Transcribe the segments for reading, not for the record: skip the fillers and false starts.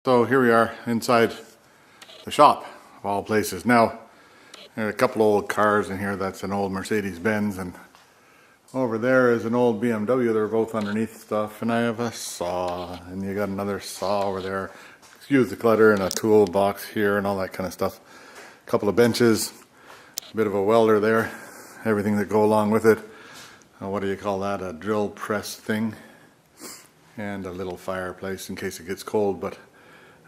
So here we are inside the shop of all places. Now, there are a couple old cars in here. That's an old Mercedes-Benz, and over there is an old BMW. They're both underneath stuff, and I have a saw, and you got another saw over there. Excuse the clutter, and a toolbox here and all that kind of stuff. A couple of benches, a bit of a welder there, everything that go along with it. What do you call that? A drill press thing, and a little fireplace in case it gets cold, but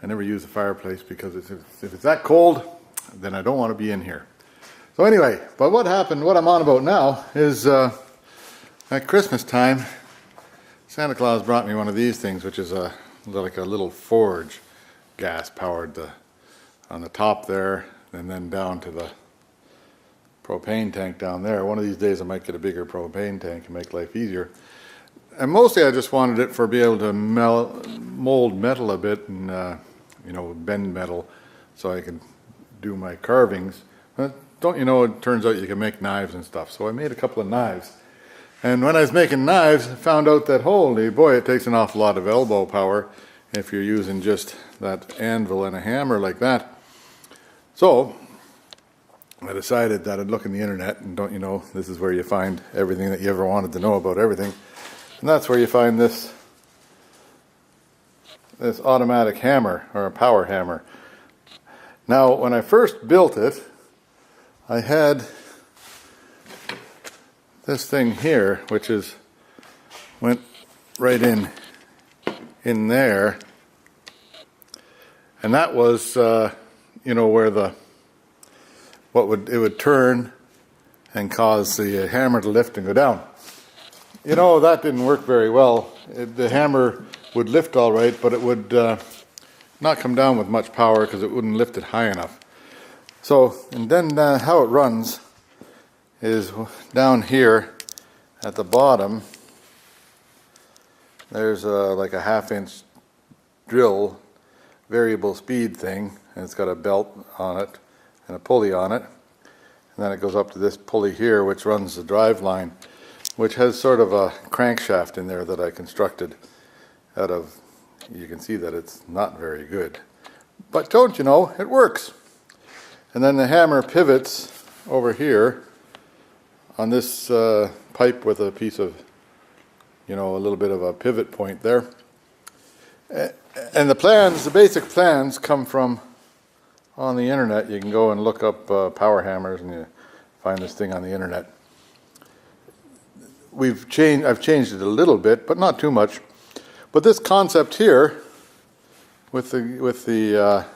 I never use the fireplace because if it's that cold, then I don't want to be in here. So anyway, but what happened, what I'm on about now is at Christmas time, Santa Claus brought me one of these things, which is like a little forge, gas powered, on the top there, and then down to the propane tank down there. One of these days I might get a bigger propane tank and make life easier. And mostly I just wanted it for be able to mold metal a bit and bend metal so I can do my carvings. But don't you know, it turns out you can make knives and stuff. So I made a couple of knives. And when I was making knives, I found out that, holy boy, it takes an awful lot of elbow power if you're using just that anvil and a hammer like that. So I decided that I'd look in the internet, and don't you know, this is where you find everything that you ever wanted to know about everything. And that's where you find this automatic hammer, or a power hammer. Now, when I first built it, I had this thing here, which went right in there, and that was where it would turn and cause the hammer to lift and go down. You know, that didn't work very well. The hammer would lift all right, but it would not come down with much power because it wouldn't lift it high enough. So, and then how it runs is down here at the bottom, there's like a 1/2-inch drill, variable speed thing, and it's got a belt on it and a pulley on it. And then it goes up to this pulley here, which runs the drive line, which has sort of a crankshaft in there that I constructed out of, you can see that it's not very good. But don't you know, it works. And then the hammer pivots over here on this pipe with a piece of, a little bit of a pivot point there. And the basic plans come from on the internet. You can go and look up power hammers and you find this thing on the internet. I've changed it a little bit, but not too much. But this concept here, with the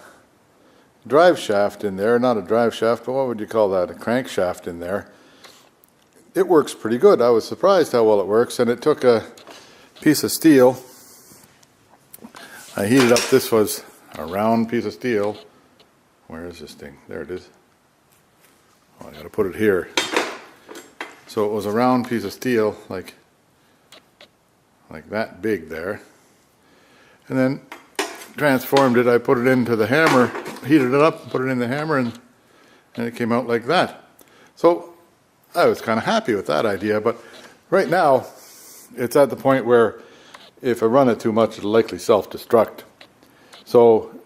drive shaft in there, not a drive shaft, but what would you call that? A crankshaft in there. It works pretty good. I was surprised how well it works, and it took a piece of steel. I heated up. This was a round piece of steel. Where is this thing? There it is. Oh, I got to put it here. So it was a round piece of steel, like that big there. And then transformed it. I put it into the hammer, heated it up, put it in the hammer, and it came out like that. So I was kind of happy with that idea, but right now it's at the point where if I run it too much, it'll likely self-destruct. So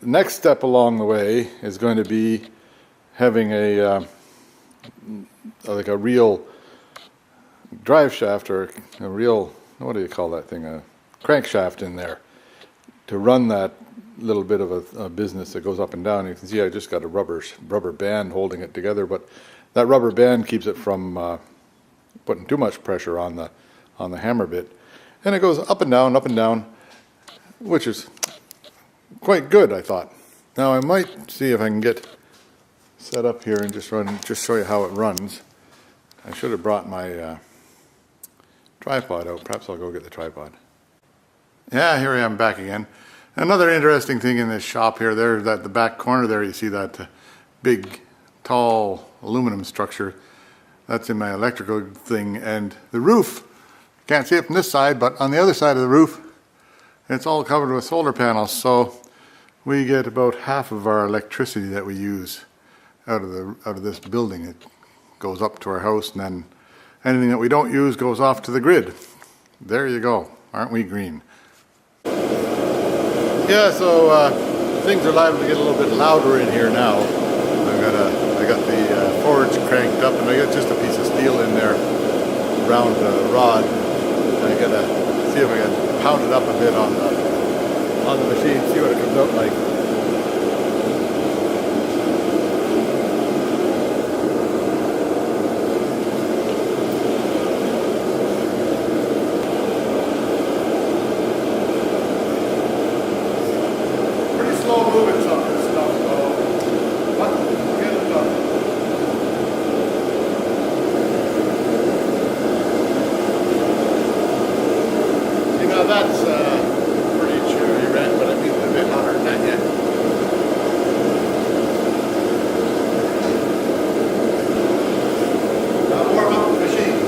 the next step along the way is going to be having a real drive shaft, or a real, what do you call that thing, a crankshaft in there to run that little bit of a business that goes up and down. You can see I just got a rubber band holding it together, but that rubber band keeps it from putting too much pressure on the hammer bit, and it goes up and down, which is quite good, I thought. Now I might see if I can get set up here and just show you how it runs. I should have brought my tripod out. Perhaps I'll go get the tripod. Yeah, here I am back again. Another interesting thing in this shop here, there's at the back corner there, you see that big, tall aluminum structure. That's in my electrical thing. And the roof, can't see it from this side, but on the other side of the roof, it's all covered with solar panels. So we get about half of our electricity that we use out of this building. It goes up to our house, and then anything that we don't use goes off to the grid. There you go. Aren't we green? Yeah, so things are liable to get a little bit louder in here now. I got the forge cranked up, and I got just a piece of steel in there, round rod. I gotta see if I can pound it up a bit on the machine, see what it comes out like. Slow moving some of this stuff, but we'll get it done. See, now that's pretty chewy red, but I mean a bit hotter than that yet. Now warm up the machine.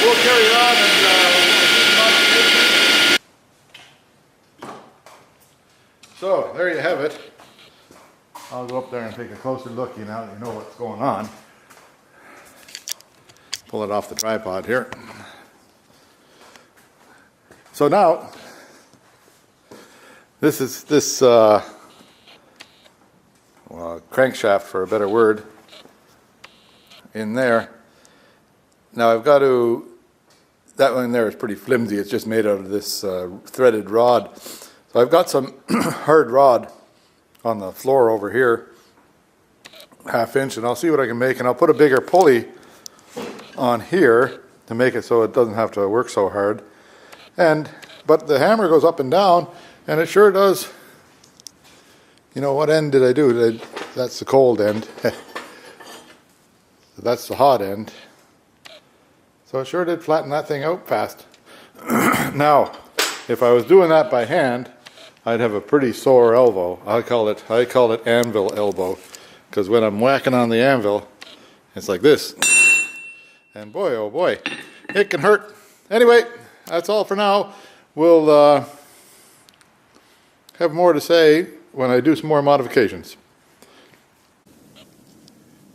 We'll carry on and so there you have it. I'll go up there and take a closer look now that you know what's going on. Pull it off the tripod here. So now this is crankshaft, for a better word, in there. Now I've got to, that one there is pretty flimsy. It's just made out of this threaded rod. So I've got some hard rod on the floor over here, 1/2 inch, and I'll see what I can make, and I'll put a bigger pulley on here to make it so it doesn't have to work so hard. But the hammer goes up and down, and it sure does. You know, what end did I do? That's the cold end. That's the hot end. So it sure did flatten that thing out fast. Now, if I was doing that by hand, I'd have a pretty sore elbow. I call it anvil elbow, because when I'm whacking on the anvil, it's like this. And boy, oh boy, it can hurt. Anyway, that's all for now. We'll have more to say when I do some more modifications.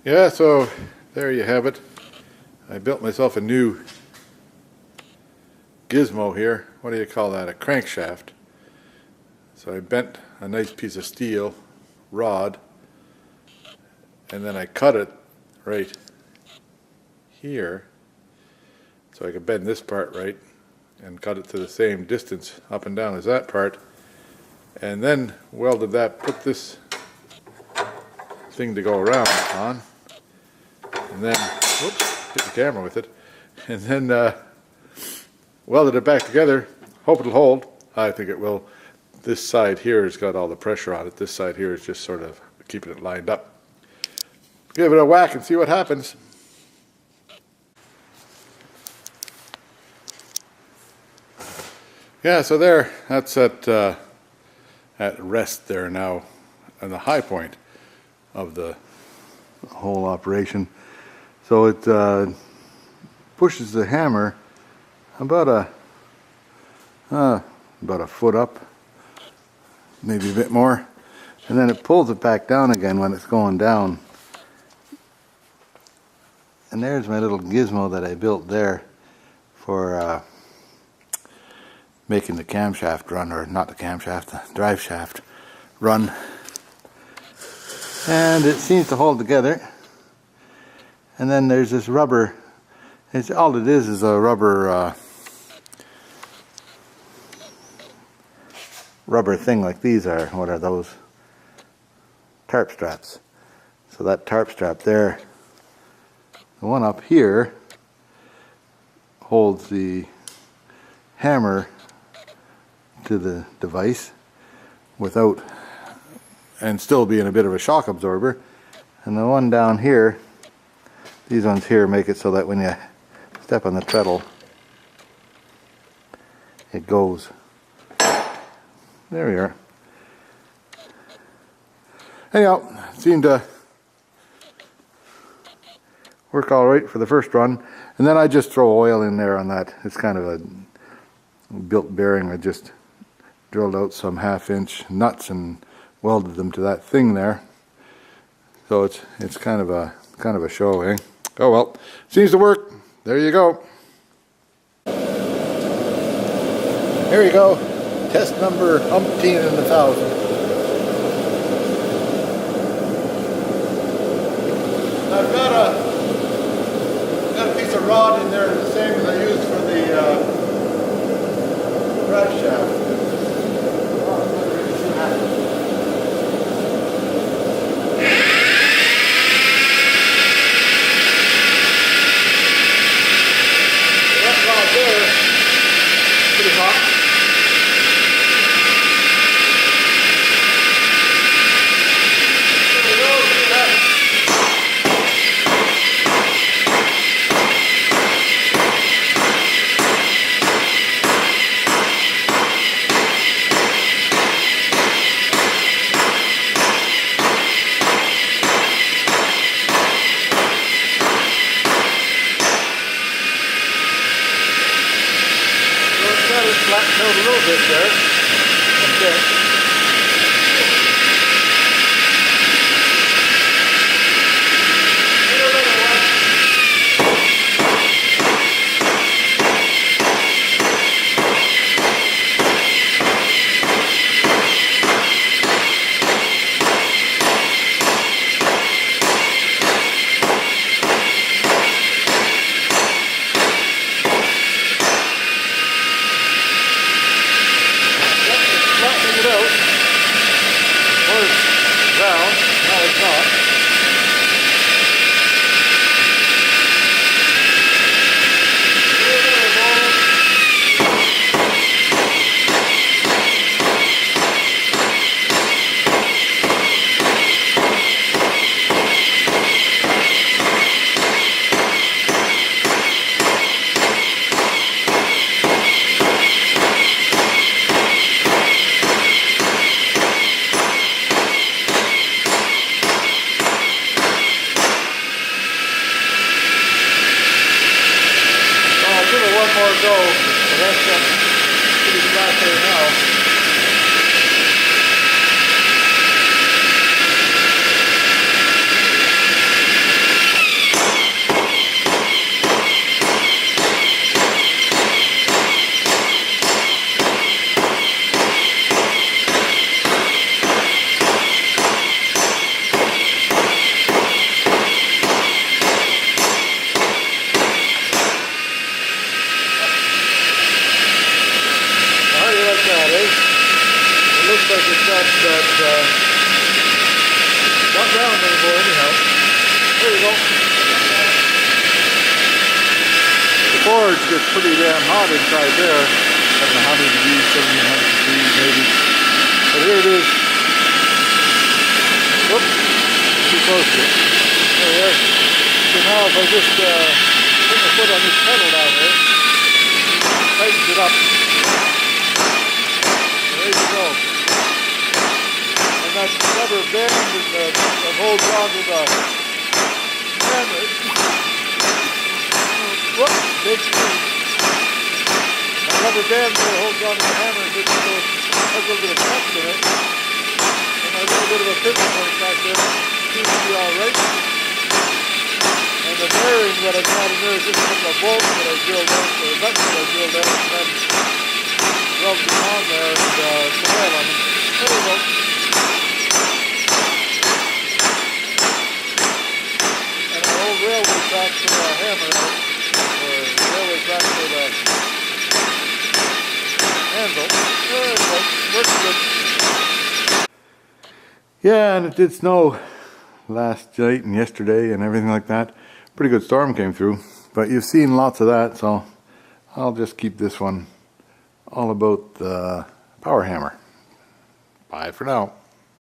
Yeah, so there you have it. I built myself a new gizmo here. What do you call that? A crankshaft. So I bent a nice piece of steel rod, and then I cut it right here so I could bend this part right and cut it to the same distance up and down as that part, and then welded that, put this thing to go around on, and then whoops, hit the camera with it, and then welded it back together. Hope it'll hold. I think it will. This side here has got all the pressure on it. This side here is just sort of keeping it lined up. Give it a whack and see what happens. Yeah, so there, that's at rest there now, on the high point. of the whole operation. So it pushes the hammer about a foot up, maybe a bit more, and then it pulls it back down again when it's going down. And there's my little gizmo that I built there for making the camshaft run, or not the camshaft, the drive shaft run. And it seems to hold together. And then there's this rubber. All it is a rubber rubber thing like these are. What are those? Tarp straps. So that tarp strap there, the one up here, holds the hammer to the device without, and still being a bit of a shock absorber. And the one down here, these ones here make it so that when you step on the treadle, it goes. There we are. Anyhow, it seemed to work all right for the first run. And then I just throw oil in there on that. It's kind of a built bearing. I just drilled out some 1/2-inch nuts and welded them to that thing there. So it's kind of a show, eh? Oh well, seems to work. There you go. Here you go. Test number umpteen in 1,000. I've got a piece of rod in there, the same as I used for the drive shaft. That rod there, pretty hot. Flattened out a little bit there. Okay. Go. So that's pretty flat there now. Looks like it's not round anymore anyhow. There you go. The forge gets pretty damn hot inside there. 700 degrees, 1700 degrees maybe. But here it is. Whoops, too close to it. There we are. So now if I just put my foot on this pedal down there, tightens it up. There you go. And that rubber band and the holds on to the hammer. Whoops, big screw. My rubber band there holds on to the hammer, so it has a little bit of flex in it. And a little bit of a pivot point back there seems to be alright. And the bearing that I've got in there is just a couple of bolts that I drilled out, or nuts that I drilled out, and then rubbed them on there and some oil on them. There we go. And an old railway track for a hammer out, or railway track for the handle. There we go. Works good. Yeah, and it did snow last night and yesterday and everything like that. Pretty good storm came through, but you've seen lots of that, so I'll just keep this one all about the power hammer. Bye for now.